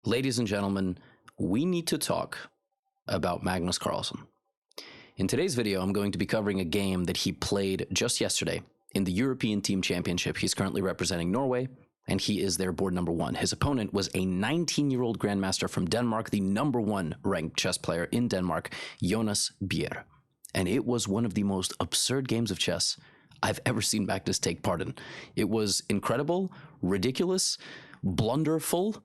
Ladies and gentlemen, we need to talk about Magnus Carlsen. In today's video, I'm going to be covering a game that he played just yesterday in the European Team Championship. He's currently representing Norway, and he is their board number one. His opponent was a 19-year-old grandmaster from Denmark, the number one ranked chess player in Denmark, Jonas Bjerre. And it was one of the most absurd games of chess I've ever seen Magnus take part in. It was incredible, ridiculous, blunderful,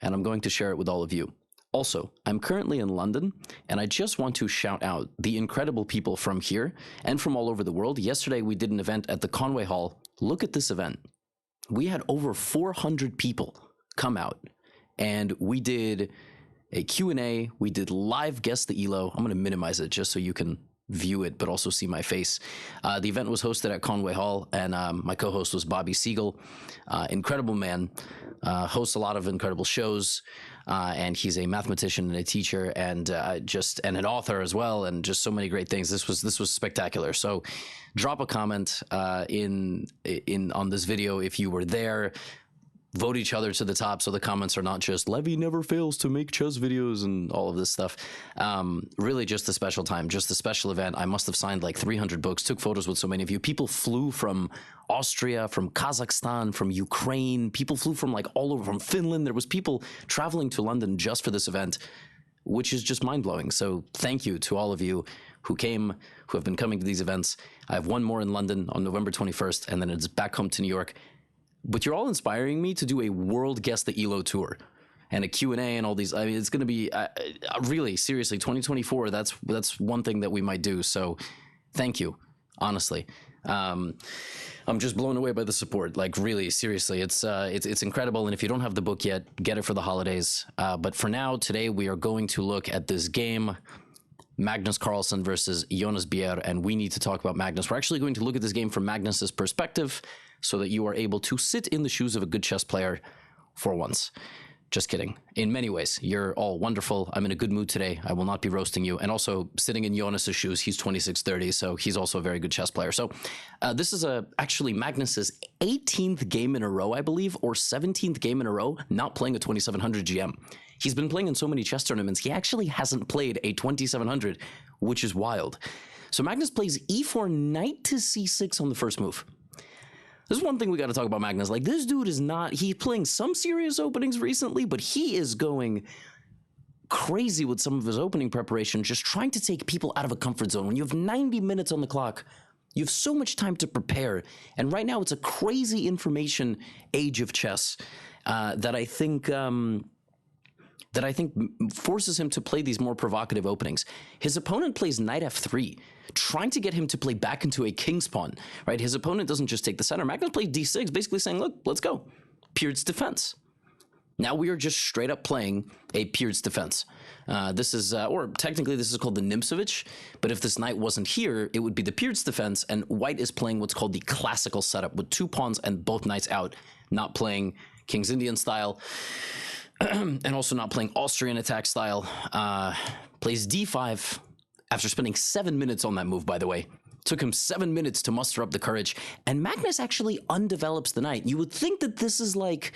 and I'm going to share it with all of you. Also, I'm currently in London, and I just want to shout out the incredible people from here and from all over the world. Yesterday, we did an event at the Conway Hall. Look at this event. We had over 400 people come out, and we did a Q&A. We did live Guess the ELO. I'm going to minimize it just so you can view it, but also see my face. The event was hosted at Conway Hall, and my co-host was Bobby Siegel. Incredible man, hosts a lot of incredible shows, and he's a mathematician and a teacher, and and an author as well, and just so many great things. This was spectacular. So drop a comment on this video if you were there. Vote each other to the top so the comments are not just Levy never fails to make chess videos and all of this stuff. Really just a special time, just a special event. I must have signed like 300 books, took photos with so many of you. People flew from Austria, from Kazakhstan, from Ukraine. People flew from like all over, from Finland. There was people traveling to London just for this event, which is just mind-blowing. So thank you to all of you who came, who have been coming to these events. I have one more in London on November 21st, and then it's back home to New York. But you're all inspiring me to do a World Guess the ELO tour and a Q&A and all these. I mean, it's going to be really, seriously, 2024, that's one thing that we might do. So thank you, honestly. I'm just blown away by the support. Like, really, seriously, it's incredible. And if you don't have the book yet, get it for the holidays. But for now, today, we are going to look at this game, Magnus Carlsen versus Jonas Bjerre, and we need to talk about Magnus. We're actually going to look at this game from Magnus's perspective so that you are able to sit in the shoes of a good chess player for once. Just kidding. In many ways, you're all wonderful. I'm in a good mood today. I will not be roasting you. And also, sitting in Jonas's shoes, he's 26-30, so he's also a very good chess player. So this is actually Magnus's 18th game in a row, I believe, or 17th game in a row, not playing a 2700 GM. He's been playing in so many chess tournaments, he actually hasn't played a 2700, which is wild. So Magnus plays e4, knight to c6 on the first move. This is one thing we got to talk about Magnus. Like, this dude is not, he's playing some serious openings recently, but he is going crazy with some of his opening preparation, just trying to take people out of a comfort zone. When you have 90 minutes on the clock, you have so much time to prepare. And right now, it's a crazy information age of chess that I think forces him to play these more provocative openings. His opponent plays knight f3, trying to get him to play back into a king's pawn, right? His opponent doesn't just take the center. Magnus played d6, basically saying, look, let's go. Peer's defense. Now we are just straight up playing a Peer's defense. This is, or technically this is called the Nimzowitsch, but if this knight wasn't here, it would be the Peer's defense, and white is playing what's called the classical setup with two pawns and both knights out, not playing King's Indian style. And also not playing Austrian attack style. Plays d5 after spending 7 minutes on that move, by the way. Took him 7 minutes to muster up the courage. And Magnus actually undevelops the knight. You would think that this is like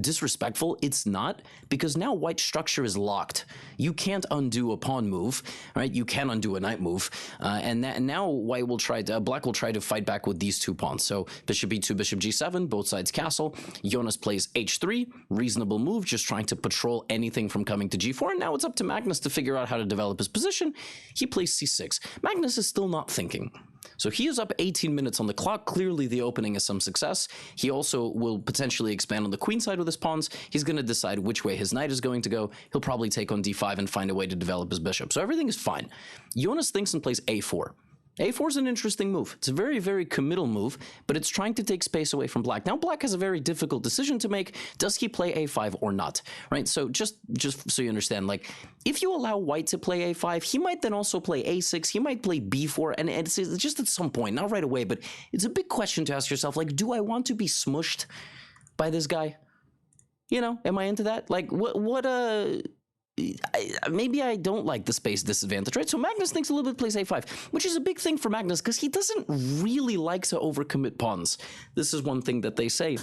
disrespectful. It's not, because now white's structure is locked. You can't undo a pawn move, right? You can undo a knight move, and now white will try to, black will try to fight back with these two pawns. So bishop b2, bishop g7, both sides castle. Jonas plays h3, reasonable move, just trying to patrol anything from coming to g4. And now it's up to Magnus to figure out how to develop his position. He plays c6. Magnus is still not thinking. So he is up 18 minutes on the clock. Clearly, the opening is some success. He also will potentially expand on the queen side with his pawns. He's going to decide which way his knight is going to go. He'll probably take on d5 and find a way to develop his bishop. So everything is fine. Jonas thinks and plays a4. a4 is an interesting move. It's a very, very committal move, but it's trying to take space away from black. Now, black has a very difficult decision to make. Does he play a5 or not? Right? So just so you understand, like, if you allow white to play a5, he might then also play a6. He might play b4, and it's just at some point, not right away, but it's a big question to ask yourself, like, do I want to be smushed by this guy? You know, am I into that? Like, maybe I don't like the space disadvantage, right? So Magnus thinks a little bit, plays a5, which is a big thing for Magnus because he doesn't really like to overcommit pawns. This is one thing that they say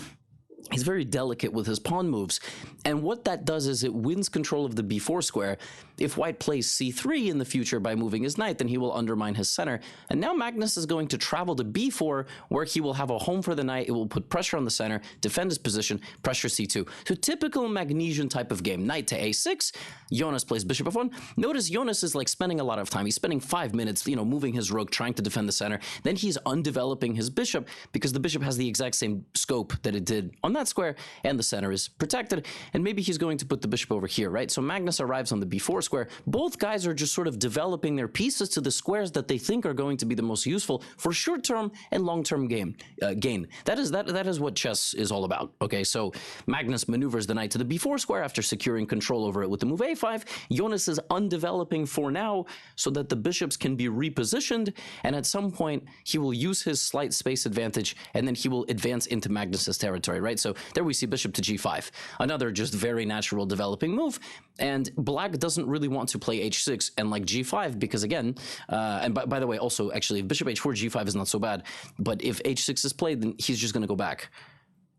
He's very delicate with his pawn moves. And what that does is it wins control of the b4 square. If white plays c3 in the future by moving his knight, then he will undermine his center. And now Magnus is going to travel to b4, where he will have a home for the knight. It will put pressure on the center, defend his position, pressure c2. So typical Magnesian type of game. Knight to a6. Jonas plays bishop f1. Notice Jonas is like spending a lot of time. He's spending 5 minutes, moving his rook, trying to defend the center. Then he's undeveloping his bishop because the bishop has the exact same scope that it did on that square, and the center is protected, and maybe he's going to put the bishop over here, right? So Magnus arrives on the b4 square. Both guys are just sort of developing their pieces to the squares that they think are going to be the most useful for short-term and long-term gain. That is what chess is all about, okay? So Magnus maneuvers the knight to the b4 square after securing control over it with the move a5. Jonas is undeveloping for now so that the bishops can be repositioned, and at some point he will use his slight space advantage, and then he will advance into Magnus's territory, right? So there we see bishop to g5, another just very natural developing move. And black doesn't really want to play h6 and like g5 because, again, and by the way, also actually if bishop h4 g5 is not so bad, but if h6 is played, then he's just going to go back.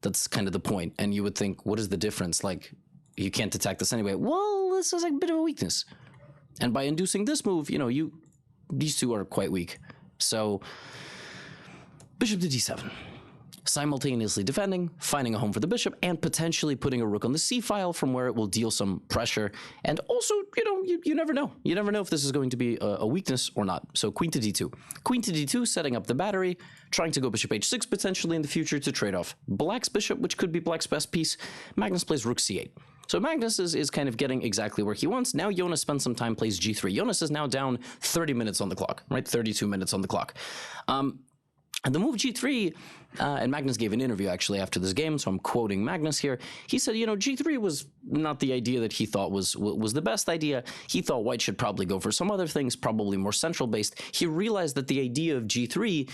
That's kind of the point. And you would think, what is the difference? Like, you can't attack this anyway. Well, this is a bit of a weakness. And by inducing this move, these two are quite weak. So bishop to d7. Simultaneously defending, finding a home for the bishop, and potentially putting a rook on the c-file from where it will deal some pressure. And also, you never know. You never know if this is going to be a weakness or not. So queen to d2. Queen to d2, setting up the battery, trying to go bishop h6 potentially in the future to trade off black's bishop, which could be black's best piece. Magnus plays rook c8. So Magnus is kind of getting exactly where he wants. Now Jonas spends some time, plays g3. Jonas is now down 30 minutes on the clock, right? 32 minutes on the clock. And the move g3, and Magnus gave an interview actually after this game, so I'm quoting Magnus here. He said, g3 was not the idea that he thought was the best idea. He thought white should probably go for some other things, probably more central based. He realized that the idea of g3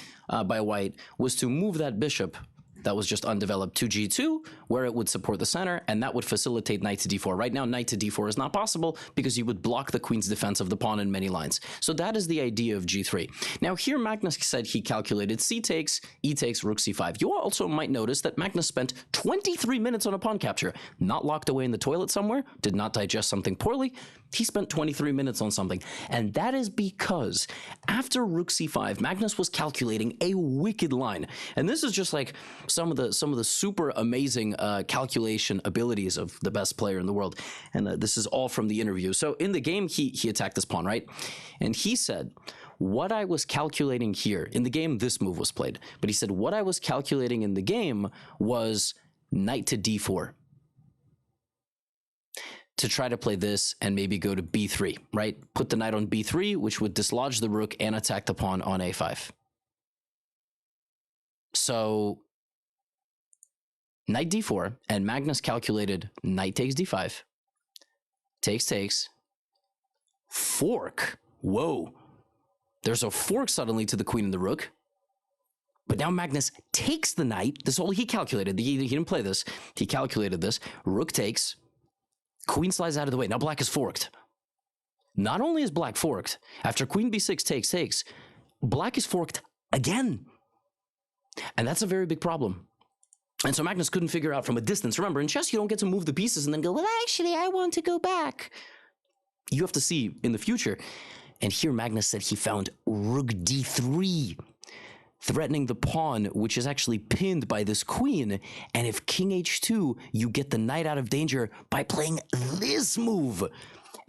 by white was to move that bishop that was just undeveloped to g2, where it would support the center, and that would facilitate knight to d4. Right now, knight to d4 is not possible because you would block the queen's defense of the pawn in many lines. So that is the idea of g3. Now here, Magnus said he calculated c takes, e takes, rook c5. You also might notice that Magnus spent 23 minutes on a pawn capture, not locked away in the toilet somewhere, did not digest something poorly. He spent 23 minutes on something, and that is because after rook c5, Magnus was calculating a wicked line. And this is just like some of the super amazing calculation abilities of the best player in the world. And this is all from the interview. So in the game, he attacked this pawn, right? And he said, what I was calculating here, in the game, this move was played. But he said, what I was calculating in the game was knight to d4. To try to play this and maybe go to b3, right? Put the knight on b3, which would dislodge the rook and attack the pawn on a5. So knight d4, and Magnus calculated knight takes d5, takes, fork. Whoa. There's a fork suddenly to the queen and the rook. But now Magnus takes the knight. This is all he calculated. He didn't play this. He calculated this. Rook takes. Queen slides out of the way. Now black is forked. Not only is black forked, after queen b6 takes, black is forked again. And that's a very big problem. And so Magnus couldn't figure out from a distance. Remember, in chess, you don't get to move the pieces and then go, well, actually, I want to go back. You have to see in the future. And here Magnus said he found rook d3, threatening the pawn, which is actually pinned by this queen. And if king h2, you get the knight out of danger by playing this move.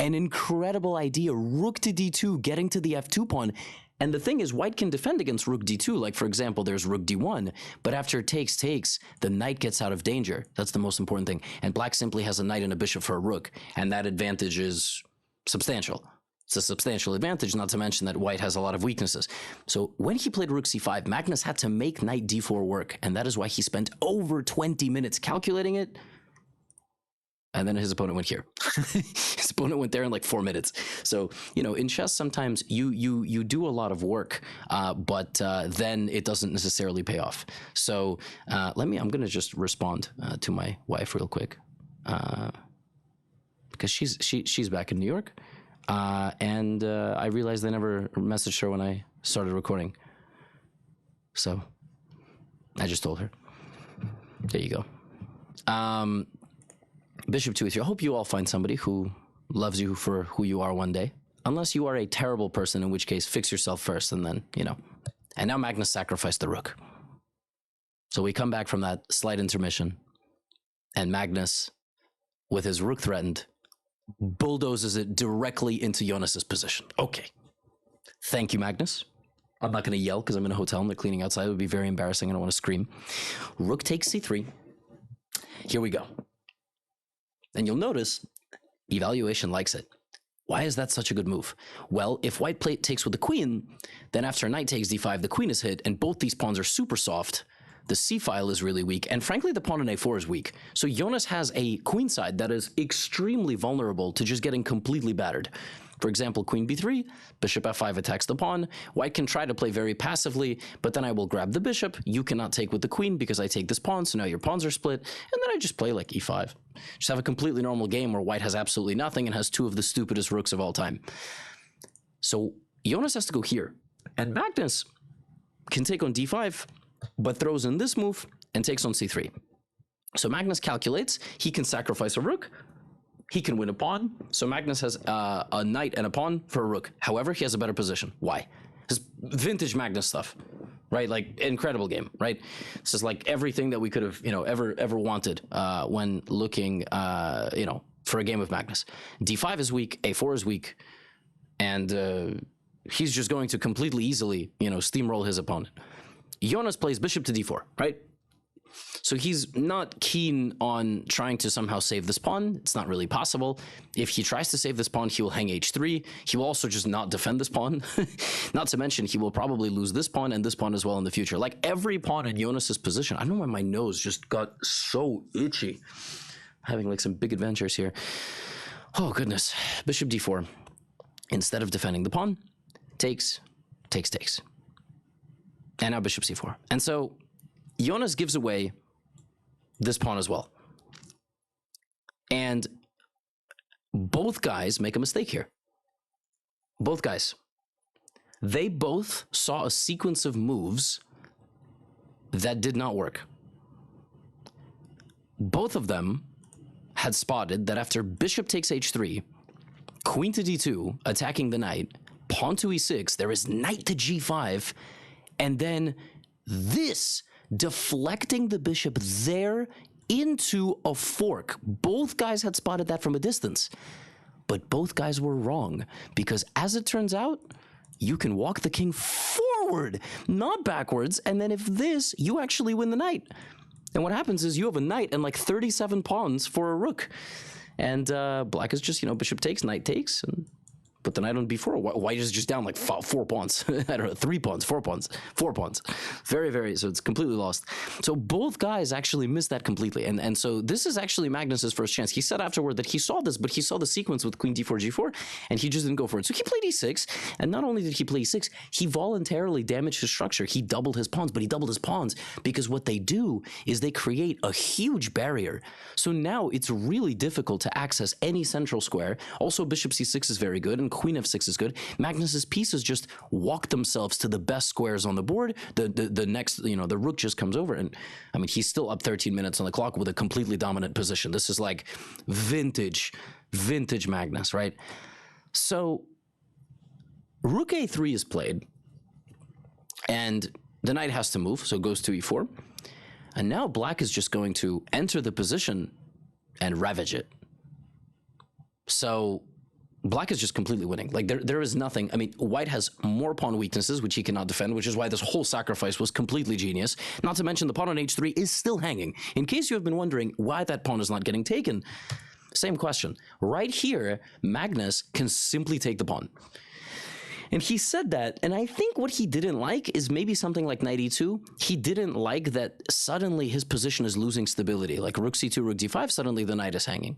An incredible idea, rook to d2, getting to the f2 pawn. And the thing is, white can defend against rook d2. Like, for example, there's rook d1. But after takes, the knight gets out of danger. That's the most important thing. And black simply has a knight and a bishop for a rook. And that advantage is substantial. It's a substantial advantage, not to mention that white has a lot of weaknesses. So when he played rook c5, Magnus had to make knight d4 work, and that is why he spent over 20 minutes calculating it. And then his opponent went here. His opponent went there in like 4 minutes. So, in chess, sometimes you do a lot of work, but then it doesn't necessarily pay off. So I'm going to just respond to my wife real quick, because she's back in New York. And I realized I never messaged her when I started recording. So I just told her. There you go. Bishop 2e3. I hope you all find somebody who loves you for who you are one day. Unless you are a terrible person, in which case fix yourself first and then, you know. And now Magnus sacrificed the rook. So we come back from that slight intermission, and Magnus, with his rook threatened, bulldozes it directly into Jonas's position. Okay. Thank you, Magnus. I'm not going to yell because I'm in a hotel and they're cleaning outside. It would be very embarrassing. I don't want to scream. Rook takes c3. Here we go. And you'll notice evaluation likes it. Why is that such a good move? Well, if white takes with the queen, then after knight takes d5, the queen is hit, and both these pawns are super soft. The c-file is really weak, and frankly, the pawn on a4 is weak. So Jonas has a queenside that is extremely vulnerable to just getting completely battered. For example, queen b3, bishop f5 attacks the pawn. White can try to play very passively, but then I will grab the bishop. You cannot take with the queen because I take this pawn, so now your pawns are split, and then I just play like e5. Just have a completely normal game where white has absolutely nothing and has two of the stupidest rooks of all time. So Jonas has to go here, and Magnus can take on d5, but throws in this move and takes on c3. So Magnus calculates, he can sacrifice a rook, he can win a pawn. So Magnus has a knight and a pawn for a rook. However, he has a better position. Why? This is vintage Magnus stuff, right? Like, incredible game, right? This is like everything that we could have, you know, ever wanted when looking, you know, for a game of Magnus. d5 is weak, a4 is weak, and he's just going to completely easily, you know, steamroll his opponent. Jonas plays bishop to d4, right? So he's not keen on trying to somehow save this pawn. It's not really possible. If he tries to save this pawn, he will hang h3. He will also just not defend this pawn. Not to mention, he will probably lose this pawn and this pawn as well in the future. Like every pawn in Jonas's position. I don't know why my nose just got so itchy. Having like some big adventures here. Oh, goodness. Bishop d4. Instead of defending the pawn, takes. And now bishop c4. And so Jonas gives away this pawn as well. And both guys make a mistake here. Both guys. They both saw a sequence of moves that did not work. Both of them had spotted that after bishop takes h3, queen to d2, attacking the knight, pawn to e6, there is knight to g5, and then this deflecting the bishop there into a fork. Both guys had spotted that from a distance, but both guys were wrong, because as it turns out, you can walk the king forward, not backwards, and then if this, you actually win the knight. And what happens is you have a knight and like 37 pawns for a rook. And black is just, you know, bishop takes, knight takes, and put the knight on b4. White is just down like 4 pawns. I don't know, 3 pawns, 4 pawns, 4 pawns. Very, so it's completely lost. So both guys actually missed that completely. And so this is actually Magnus's first chance. He said afterward that he saw this, but he saw the sequence with queen d4, g4, and he just didn't go for it. So he played e6, and not only did he play e6, he voluntarily damaged his structure. He doubled his pawns, but he doubled his pawns because what they do is they create a huge barrier. So now it's really difficult to access any central square. Also, bishop c6 is very good, and queen f6 is good. Magnus's pieces just walk themselves to the best squares on the board. The next, you know, the rook just comes over, and I mean, he's still up 13 minutes on the clock with a completely dominant position. This is like vintage Magnus, right? So rook a3 is played, and the knight has to move, so it goes to e4. And now black is just going to enter the position and ravage it. So black is just completely winning. Like there is nothing. I mean, white has more pawn weaknesses, which he cannot defend, which is why this whole sacrifice was completely genius. Not to mention the pawn on h3 is still hanging. In case you have been wondering why that pawn is not getting taken, same question. Right here, Magnus can simply take the pawn. And he said that, and I think what he didn't like is maybe something like knight e2. He didn't like that suddenly his position is losing stability. Like rook c2, rook d5, suddenly the knight is hanging.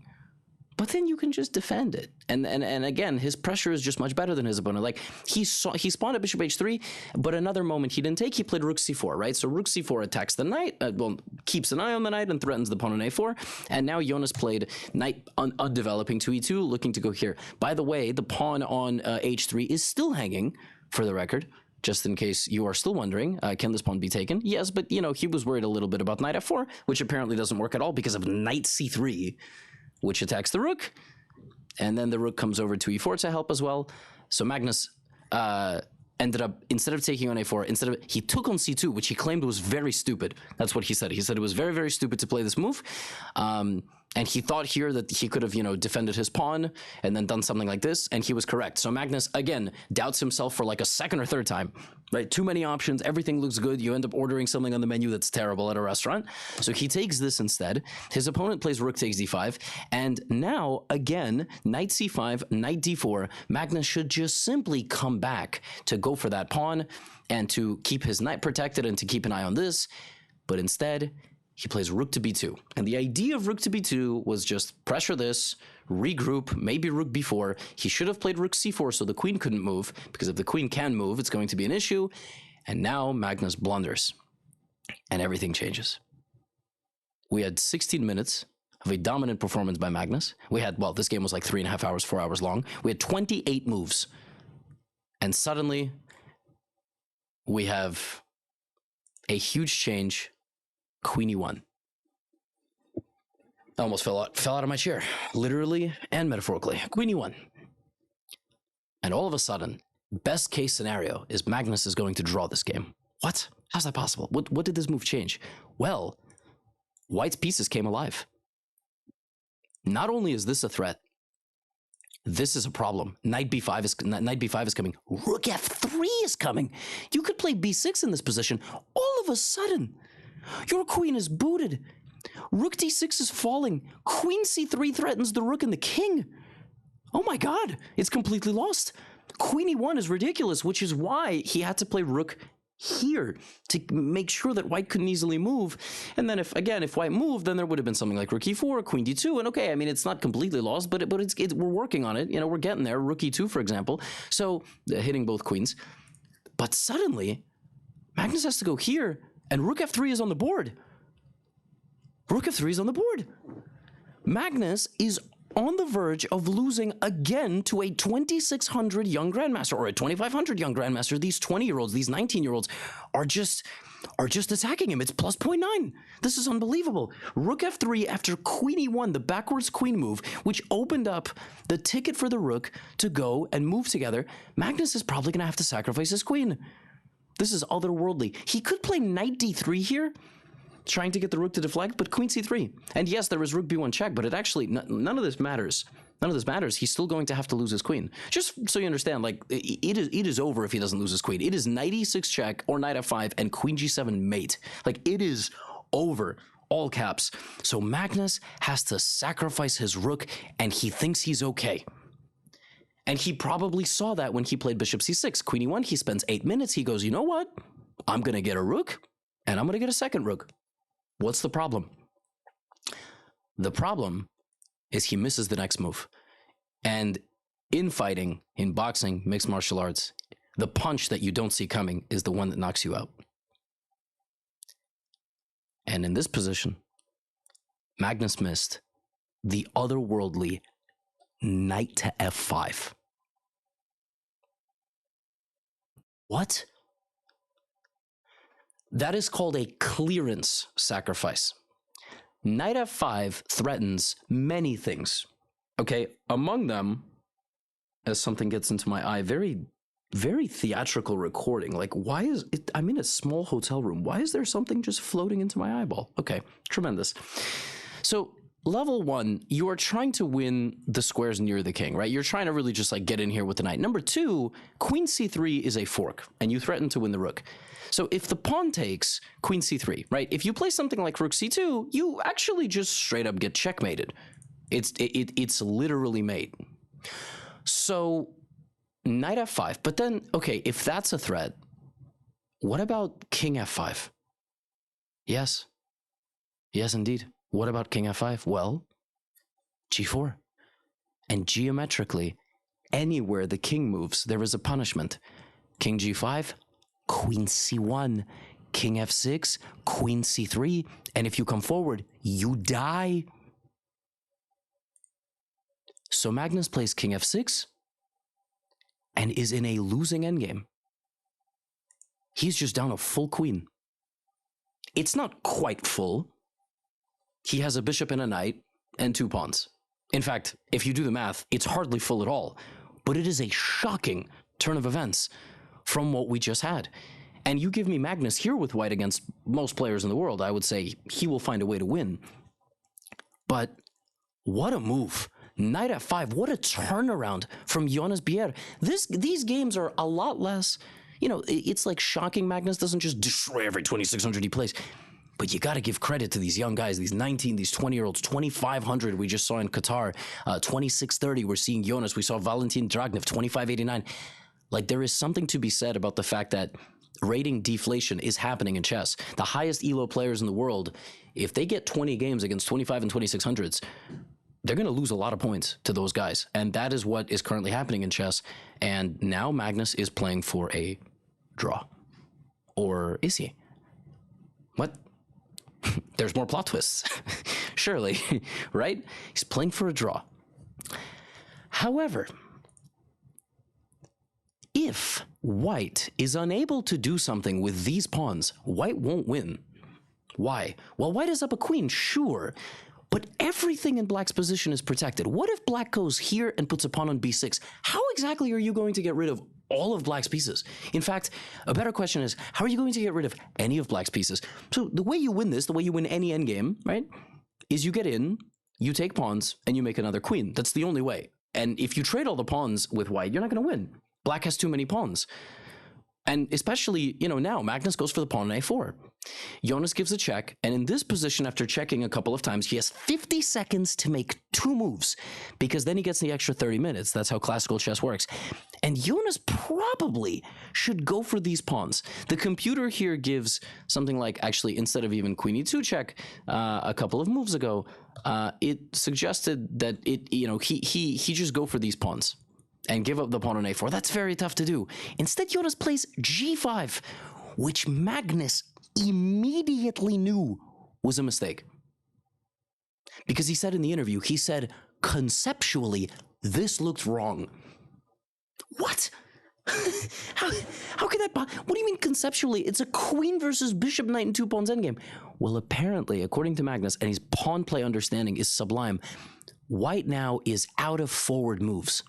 But then you can just defend it. And again, his pressure is just much better than his opponent. Like he spawned at bishop h3, but another moment he didn't take, he played rook c4, right? So rook c4 attacks the knight, well, keeps an eye on the knight and threatens the pawn on a4. And now Jonas played knight undeveloping to e2, looking to go here. By the way, the pawn on h3 is still hanging, for the record. just in case you are still wondering, can this pawn be taken? Yes, but, you know, he was worried a little bit about knight f4, which apparently doesn't work at all because of knight c3, which attacks the rook. And then the rook comes over to e4 to help as well. So Magnus ended up, instead of taking on a4, he took on c2, which he claimed was very stupid. That's what he said. He said it was very, very stupid to play this move. And he thought here that he could have, you know, defended his pawn and then done something like this, and he was correct. So Magnus, again, doubts himself for like a second or third time, right? Too many options, everything looks good. You end up ordering something on the menu that's terrible at a restaurant. So he takes this instead. His opponent plays rook takes d5, and now, again, knight c5, knight d4. Magnus should just simply come back to go for that pawn and to keep his knight protected and to keep an eye on this. But instead, he plays rook to b2. And the idea of rook to b2 was just pressure this, regroup, maybe rook b4. He should have played rook c4 so the queen couldn't move, because if the queen can move, it's going to be an issue. And now Magnus blunders, and everything changes. We had 16 minutes of a dominant performance by Magnus. We had, well, this game was like 3.5 hours, 4 hours long. We had 28 moves. And suddenly, we have a huge change. Queen e1. I almost fell out of my chair, literally and metaphorically. Queen e1. And all of a sudden, best case scenario is Magnus is going to draw this game. What? How's that possible? What did this move change? Well, white's pieces came alive. Not only is this a threat, this is a problem. Knight b5 is coming. Rook f3 is coming. You could play b6 in this position. All of a sudden, your queen is booted. Rook d6 is falling. Queen c3 threatens the rook and the king. Oh my god, it's completely lost. Queen e1 is ridiculous, which is why he had to play rook here to make sure that white couldn't easily move. And then if white moved, then there would have been something like rook e4, queen d2, and okay, I mean, it's not completely lost, but we're working on it. You know, we're getting there. Rook e2, for example. So hitting both queens. But suddenly, Magnus has to go here, and rook f3 is on the board. Rook f3 is on the board. Magnus is on the verge of losing again to a 2,600 young grandmaster or a 2,500 young grandmaster. These 20-year-olds, these 19-year-olds are just attacking him. It's plus 0.9. This is unbelievable. Rook f3 after queen e1, the backwards queen move, which opened up the ticket for the rook to go and move together. Magnus is probably going to have to sacrifice his queen. This is otherworldly. He could play knight d3 here, trying to get the rook to deflect, but queen c3. And yes, there was rook b1 check, but it actually, none of this matters. None of this matters. He's still going to have to lose his queen. Just so you understand, like, it is over if he doesn't lose his queen. It is knight e6 check or knight f5 and queen g7 mate. Like, it is over. All caps. So Magnus has to sacrifice his rook, and he thinks he's okay. And he probably saw that when he played bishop c6. Queen e1, he spends 8 minutes. He goes, you know what? I'm going to get a rook, and I'm going to get a second rook. What's the problem? The problem is he misses the next move. And in fighting, in boxing, mixed martial arts, the punch that you don't see coming is the one that knocks you out. And in this position, Magnus missed the otherworldly knight to f5. What? That is called a clearance sacrifice. Knight f5 threatens many things. Okay, among them, as something gets into my eye, very, very theatrical recording. Like, why is it? I'm in a small hotel room. Why is there something just floating into my eyeball? Okay, tremendous. So, level 1, you are trying to win the squares near the king, right? You're trying to really just like get in here with the knight. Number 2, queen c3 is a fork, and you threaten to win the rook. So if the pawn takes queen c3, right? If you play something like rook c2, you actually just straight up get checkmated. It's literally mate. So knight f5, but then, okay, if that's a threat, what about king f5? Yes. Yes, indeed. What about king f5? Well, g4. And geometrically, anywhere the king moves, there is a punishment. King g5, queen c1, king f6, queen c3, and if you come forward, you die. So Magnus plays king f6 and is in a losing endgame. He's just down a full queen. It's not quite full. He has a bishop and a knight and 2 pawns. In fact, if you do the math, it's hardly full at all. But it is a shocking turn of events from what we just had. And you give me Magnus here with white against most players in the world, I would say he will find a way to win. But what a move. Knight f5, what a turnaround from Jonas Bier. These games are a lot less, you know, it's like shocking Magnus doesn't just destroy every 2600 he plays. But you got to give credit to these young guys, these 19, these 20-year-olds, 2,500 we just saw in Qatar, 2630 we're seeing Jonas, we saw Valentin Dragnev, 2589. Like, there is something to be said about the fact that rating deflation is happening in chess. The highest ELO players in the world, if they get 20 games against 25 and 2600s, they're going to lose a lot of points to those guys. And that is what is currently happening in chess. And now Magnus is playing for a draw. Or is he? What? There's more plot twists. Surely, right? He's playing for a draw. However, if white is unable to do something with these pawns, white won't win. Why? Well, white is up a queen, sure, but everything in black's position is protected. What if black goes here and puts a pawn on b6? How exactly are you going to get rid of all of black's pieces? In fact, a better question is, how are you going to get rid of any of black's pieces? So the way you win this, the way you win any endgame, right, is you get in, you take pawns, and you make another queen. That's the only way. And if you trade all the pawns with white, you're not going to win. Black has too many pawns. And especially, you know, now Magnus goes for the pawn on a4. Jonas gives a check, and in this position, after checking a couple of times, he has 50 seconds to make 2 moves, because then he gets the extra 30 minutes. That's how classical chess works. And Jonas probably should go for these pawns. The computer here gives something like, actually, instead of even queen e2 check a couple of moves ago, it suggested that he just go for these pawns and give up the pawn on a4. That's very tough to do. Instead, Jonas plays g5, which Magnus immediately knew was a mistake. Because he said in the interview, he said, conceptually, this looked wrong. What? How can that... What do you mean conceptually? It's a queen versus bishop, knight, and 2 pawns endgame. Well, apparently, according to Magnus, and his pawn play understanding is sublime, white now is out of forward moves.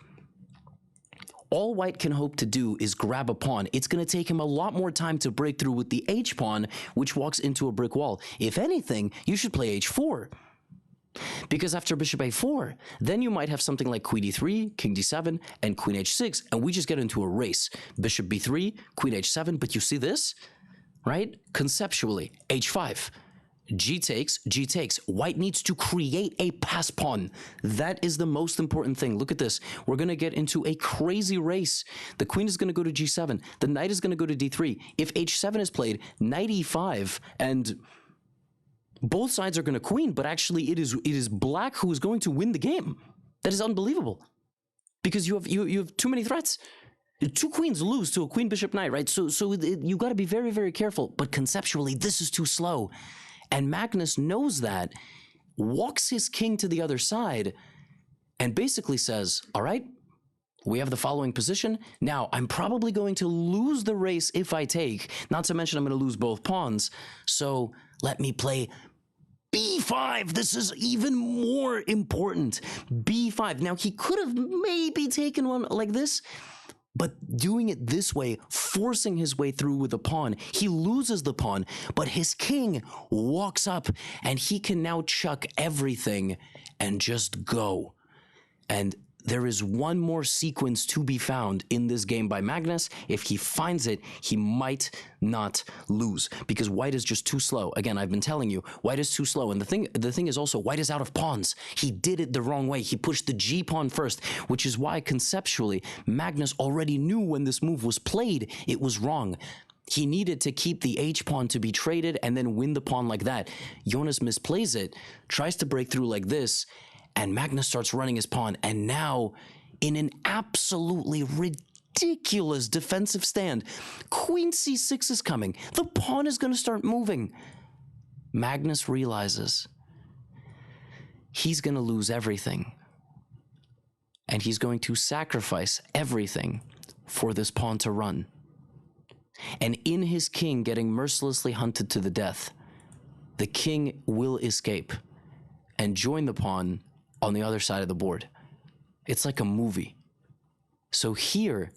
All white can hope to do is grab a pawn. It's going to take him a lot more time to break through with the h-pawn, which walks into a brick wall. If anything, you should play h4. Because after bishop a4, then you might have something like queen e3, king d7, and queen h6, and we just get into a race. Bishop b3, queen h7, but you see this? Right? Conceptually, h5. G takes. White needs to create a pass pawn. That is the most important thing. Look at this. We're going to get into a crazy race. The queen is going to go to g7. The knight is going to go to d3. If h7 is played, knight e5, and both sides are going to queen, but actually it is black who is going to win the game. That is unbelievable. Because you have too many threats. 2 queens lose to a queen, bishop, knight, right? So you got to be very, very careful. But conceptually, this is too slow. And Magnus knows that, walks his king to the other side, and basically says, all right, we have the following position. Now, I'm probably going to lose the race if I take, not to mention I'm going to lose both pawns. So let me play b5. This is even more important. b5. Now, he could have maybe taken one like this, but doing it this way, forcing his way through with a pawn, he loses the pawn, but his king walks up, and he can now chuck everything and just go. And there is one more sequence to be found in this game by Magnus. If he finds it, he might not lose, because white is just too slow. Again, I've been telling you, white is too slow. And the thing is also, white is out of pawns. He did it the wrong way. He pushed the G pawn first, which is why conceptually, Magnus already knew when this move was played, it was wrong. He needed to keep the H pawn to be traded and then win the pawn like that. Jonas misplays it, tries to break through like this, and Magnus starts running his pawn, and now, in an absolutely ridiculous defensive stand, queen c6 is coming. The pawn is going to start moving. Magnus realizes he's going to lose everything, and he's going to sacrifice everything for this pawn to run. and in his king getting mercilessly hunted to the death, the king will escape and join the pawn on the other side of the board. It's like a movie. So here,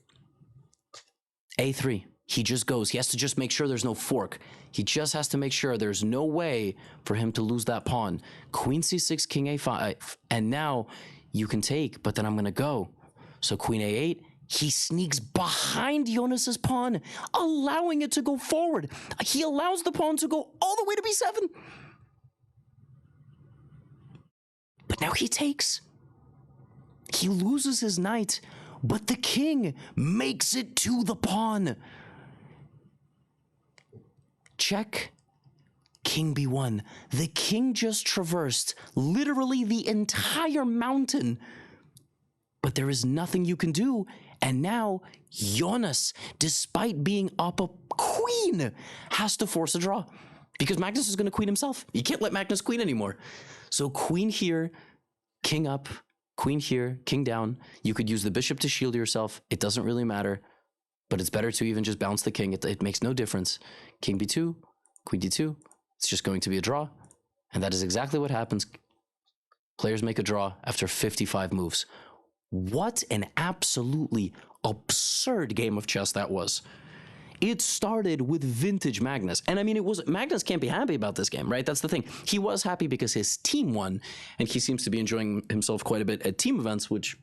a3, he just goes. He has to just make sure there's no fork. He just has to make sure there's no way for him to lose that pawn. Queen c6, king a5, and now you can take, but then I'm going to go. So queen a8, he sneaks behind Jonas's pawn, allowing it to go forward. He allows the pawn to go all the way to b7. But now he takes. He loses his knight, but the king makes it to the pawn. Check, king b1. The king just traversed literally the entire mountain, but there is nothing you can do. And now Jonas, despite being up a queen, has to force a draw because Magnus is going to queen himself. You can't let Magnus queen anymore. So queen here, king up, queen here, king down. You could use the bishop to shield yourself. It doesn't really matter, but it's better to even just bounce the king. It makes no difference. King b2, queen d2. It's just going to be a draw. And that is exactly what happens. Players make a draw after 55 moves. What an absolutely absurd game of chess that was. It started with vintage Magnus. And I mean, Magnus can't be happy about this game, right? That's the thing. He was happy because his team won, and he seems to be enjoying himself quite a bit at team events, which,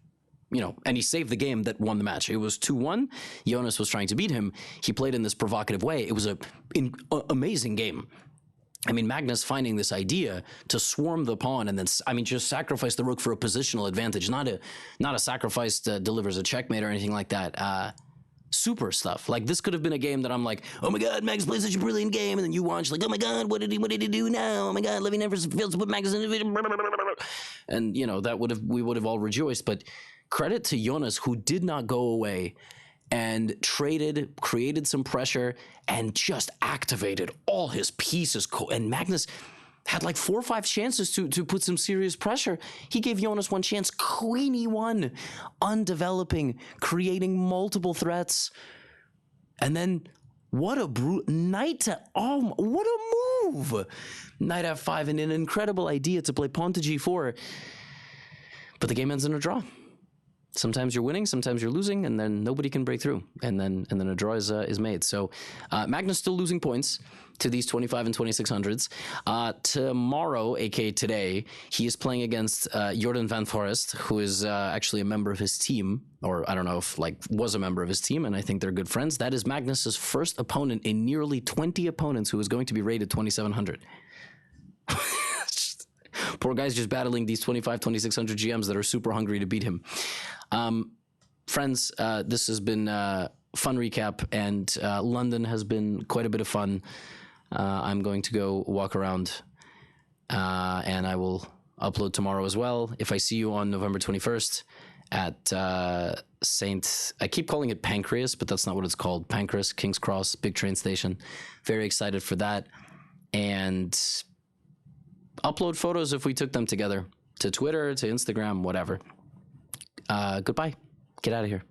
you know, and he saved the game that won the match. It was 2-1. Jonas was trying to beat him. He played in this provocative way. It was an amazing game. I mean, Magnus finding this idea to swarm the pawn and then, I mean, just sacrifice the rook for a positional advantage, not a sacrifice that delivers a checkmate or anything like that. Super stuff. Like, this could have been a game that I'm like, oh my God, Magnus plays such a brilliant game, and then you watch like, oh my God, what did he do now? Oh my God, Levy never fails to put Magnus in the and you know, we would have all rejoiced. But credit to Jonas, who did not go away and created some pressure, and just activated all his pieces. And Magnus had like 4 or 5 chances to put some serious pressure. He gave Jonas one chance, queen e1, undeveloping, creating multiple threats. And then what a knight to, oh, what a move! Knight f5, and an incredible idea to play pawn to g4. But the game ends in a draw. Sometimes you're winning, sometimes you're losing, and then nobody can break through, and then a draw is made. So Magnus still losing points to these 25 and 2600s. Tomorrow, aka today, he is playing against Jordan van Forest, who is actually a member of his team, or I don't know if was a member of his team, and I think they're good friends. That is Magnus's first opponent in nearly 20 opponents who is going to be rated 2700. Poor guy's just battling these 25, 2600 GMs that are super hungry to beat him. Friends, this has been a fun recap, and London has been quite a bit of fun. I'm going to go walk around, and I will upload tomorrow as well. If I see you on November 21st at I keep calling it Pancreas, but that's not what it's called. Pancras, King's Cross, big train station. Very excited for that. And upload photos if we took them together to Twitter, to Instagram, whatever. Goodbye. Get out of here.